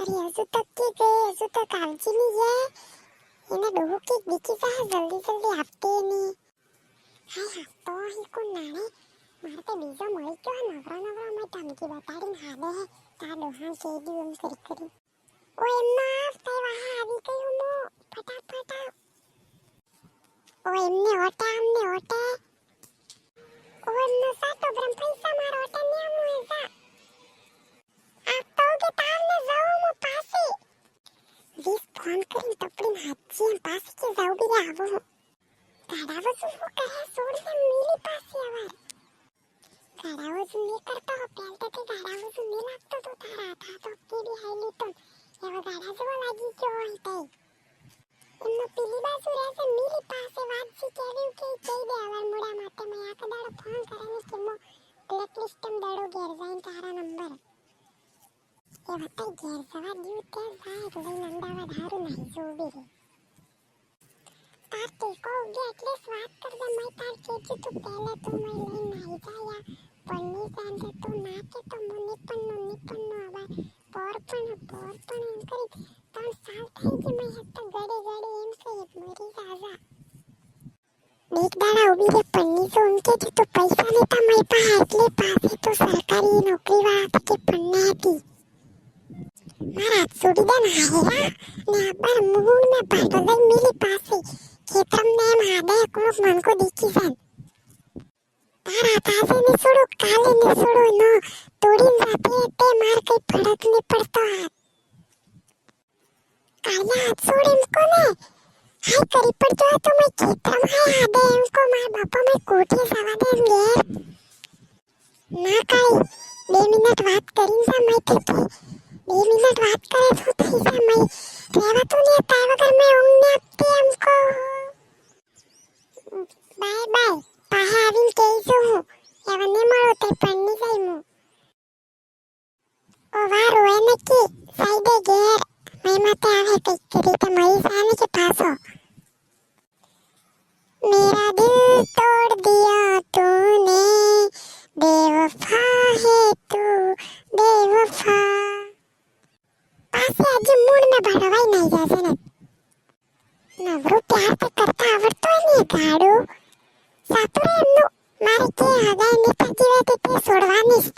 अरे हजू तक की गए, हजू तक આવજી ની છે. એને ડોહુ કે દીકી જા જલ્દી જલ્દી આપતી ની. હાય હા તો હી કોણ નાણે મારે તો બીજો મળી ગયો. નવરા નવરા મેં ધમકી બતાડીને હાલે હે તા ડોહાણ કે દી એમ કરી કરી. ઓ એમના તઈ વાહ આવી ગયું મો ફટાફટ. ઓ એમને ઓટા અમને ઓટા. ઓ એમનો સાતો બ્રહ્મ પૈસા મારો ઓટા ને આમું એસા. આપ તો કે તારને જાઉં મો પાસે. વીસ ફોન કરીને તપડીને હાચી એમ પાસે કે જાઉં બી આવો. ગાડાવો શું કરે છોડને મિલી પાસે આવાર. ગાડાવો શું નહીં કરતો પહેલ તો તે ગાડાવો શું નહીં લાગતો તો તારા હતા તો કે બી હાઈલી તો એવા ગાડા જેવો લાગી ગયો હોય તે. એમનો પીલી બાજુ રહેશે મિલી પાસે વાતચી કેવી કે કહી દે અવાર મોડા માટે મેં આ કદાડો ફોન કરે ને કે મો બ્લેકલિસ્ટમ દડો ઘેર જઈને તારા નંબર. એ વતાઈ ઘેર જવા દ્યું તે જાય લઈને અમદાવાદ હારું નહીં જોવી રે. તાર ટેકો ઉગે એટલે વાત કરજે મેં તાર કેજું તું પહેલે તું મેં લઈને આવી જાય પન્ની સાંજે તું ના કે તો મો નિપણનો આવા પોર પણ એમ કરી 3 સાલ થઈ ગઈ મેં હત્તા ગડે એમ કહી મરી જાજા. એક દાડા ઉભી રે પન્ની તો ઉનકે જે તો પૈસા લેતા મેં પાસે એટલે પાસે તો સરકારી નોકરી વાળા કે પન્ને હતી. મારા સુડીદાન હાહેરા ને આબર મુહુડ में પાટો લઈ મિલી પાસે ખેતરમ ને એમ હાદે કોક મન કો દીખી સન. તારા તાસે ને છોડો કાલે ને છોડો નો તોડીન રાતે તે માર કઈ ફરક ને પડતો હાથ. કાયા હાથ છોડીન કોને હાય કરી પડતો તો મેં ખેતરમ હાય હાદે એમ કો માર બાપા મેં કોઠી સવા દે ઘેર. ના કાઈ 2 મિનિટ વાત કરીને સા મેં કે 2 મિનિટ વાત કરે તો થઈ જા મેં રહેવા તો ને તાય વગર મેં ઊંઘ ને આપતી એમકો. બાય બાય પાહે આવીને કહીશું હું એવા ને મળો તે પન્ની જાય હું. ઓ વારો એને કે સાઈડે ઘેર મેં માતે આવે કઈ રીતે મળી જાને કે પાછો. मेरा दिल तोड़ दिया तूने बेवफा है तू बेवफा. पासे अजी मूड में भरवाई नहीं जैसे ने नवरो प्यार तो करता आवड़तो नहीं गाड़ो सातुरे एमनु मारे के हगाई ने तजीवे ते છોડવાનીશ